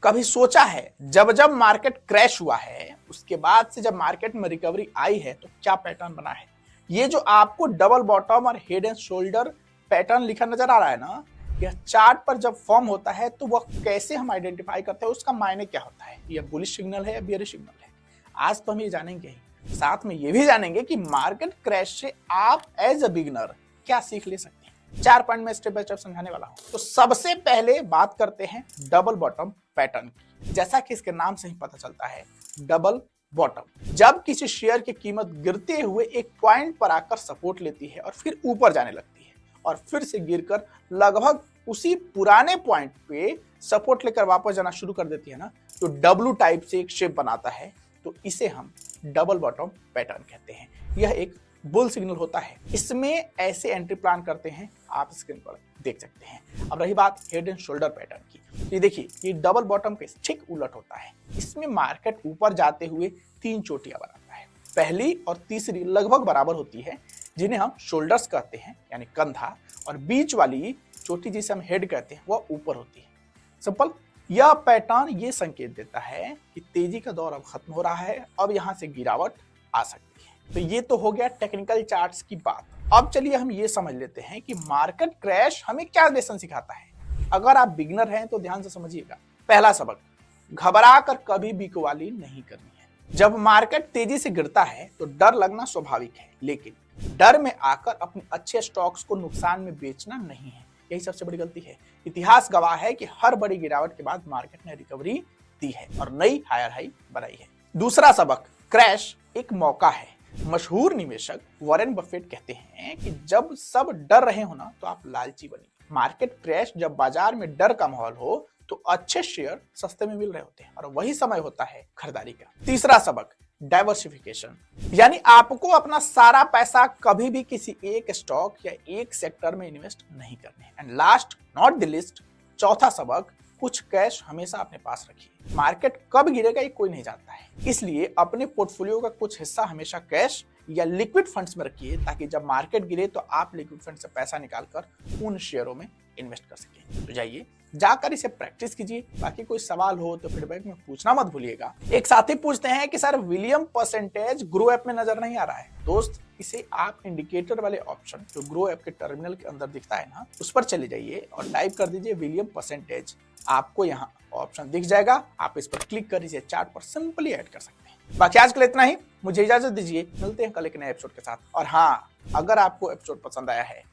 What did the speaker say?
कभी सोचा है जब जब मार्केट क्रैश हुआ है उसके बाद से जब मार्केट में रिकवरी आई है तो क्या पैटर्न बना है? ये जो आपको डबल बॉटम और हेड एंड शोल्डर पैटर्न लिखा नजर आ रहा है ना, यह चार्ट पर जब फॉर्म होता है तो वह कैसे हम आइडेंटिफाई करते हैं, उसका मायने क्या होता है, यह बुलिश सिग्नल है या बेयरिश सिग्नल है। आज तो हम ये जानेंगे ही, साथ में ये भी जानेंगे कि मार्केट क्रैश से आप एज अ बिगिनर क्या सीख ले सकते हैं। 4 पॉइंट में स्टेप बाय स्टेप समझाने वाला हूं। तो सबसे पहले बात करते हैं डबल बॉटम पैटर्न की। जैसा कि इसके नाम से ही पता चलता है, डबल बॉटम जब किसी शेयर की कीमत गिरते हुए एक पॉइंट पर आकर सपोर्ट लेती है और फिर ऊपर जाने लगती है और फिर से गिरकर लगभग उसी पुराने पॉइंट पे सपोर्ट लेकर वापस जाना शुरू कर देती है ना, तो डब्ल्यू टाइप से एक शेप बनाता है, तो इसे हम डबल बॉटम पैटर्न कहते हैं। यह एक बुल सिग्नल होता है। इसमें ऐसे एंट्री प्लान करते हैं, आप स्क्रीन पर देख सकते हैं। अब रही बात हेड एंड शोल्डर पैटर्न की, ये देखिए, ये डबल बॉटम के ठीक उलट होता है। इसमें मार्केट ऊपर जाते हुए 3 चोटियां बनाता है। पहली और तीसरी लगभग बराबर होती है, जिन्हें हम शोल्डर्स कहते हैं यानी कंधा, और बीच वाली चोटी जिसे हम हेड कहते हैं वह ऊपर होती है। सिंपल। यह पैटर्न ये संकेत देता है कि तेजी का दौर अब खत्म हो रहा है, अब यहां से गिरावट आ सकती है। तो ये तो हो गया टेक्निकल चार्ट्स की बात। अब चलिए हम ये समझ लेते हैं कि मार्केट क्रैश हमें क्या लेसन सिखाता है। अगर आप बिगिनर हैं तो ध्यान से समझिएगा। पहला सबक, घबरा कर कभी बिकवाली नहीं करनी है। जब मार्केट तेजी से गिरता है तो डर लगना स्वाभाविक है, लेकिन डर में आकर अपने अच्छे स्टॉक्स को नुकसान में बेचना नहीं है। यही सबसे बड़ी गलती है। इतिहास गवाह है कि हर बड़ी गिरावट के बाद मार्केट ने रिकवरी दी है और नई हायर हाई बनाई है। दूसरा सबक, क्रैश एक मौका है। मशहूर निवेशक वॉरेन बफेट कहते हैं कि जब सब डर रहे हो ना तो आप लालची बनिए। मार्केट क्रैश जब बाजार में डर का माहौल हो तो अच्छे शेयर सस्ते में मिल रहे होते हैं और वही समय होता है खरीदारी का। तीसरा सबक, डाइवर्सिफिकेशन, यानी आपको अपना सारा पैसा कभी भी किसी एक स्टॉक या एक सेक्टर में इन्वेस्ट नहीं करने। And last not the list, चौथा सबक, कुछ कैश हमेशा अपने पास रखिए। मार्केट कब गिरेगा ये कोई नहीं जानता है, इसलिए अपने पोर्टफोलियो का कुछ हिस्सा हमेशा कैश या लिक्विड फंड्स में रखिए, ताकि जब मार्केट गिरे तो आप लिक्विड फंड से पैसा निकालकर उन शेयरों में इन्वेस्ट कर सकें। तो जाइए जाकर इसे प्रैक्टिस कीजिए। बाकी कोई सवाल हो तो फीडबैक में पूछना मत भूलिएगा। एक साथी पूछते हैं कि sir William percentage grow app में नजर नहीं आ रहा है। दोस्त, इसे आप इंडिकेटर वाले ऑप्शन जो ग्रो ऐप के टर्मिनल के अंदर दिखता है ना, उस पर चले जाइए और टाइप कर दीजिए विलियम परसेंटेज। आपको यहाँ ऑप्शन दिख जाएगा, आप इस पर क्लिक कर इसे चार्ट पर सिंपली ऐड कर सकते हैं। बाकी आज के लिए इतना ही, मुझे इजाजत दीजिए। मिलते हैं कल एक नए एपिसोड के साथ। और हाँ, अगर आपको एपिसोड पसंद आया है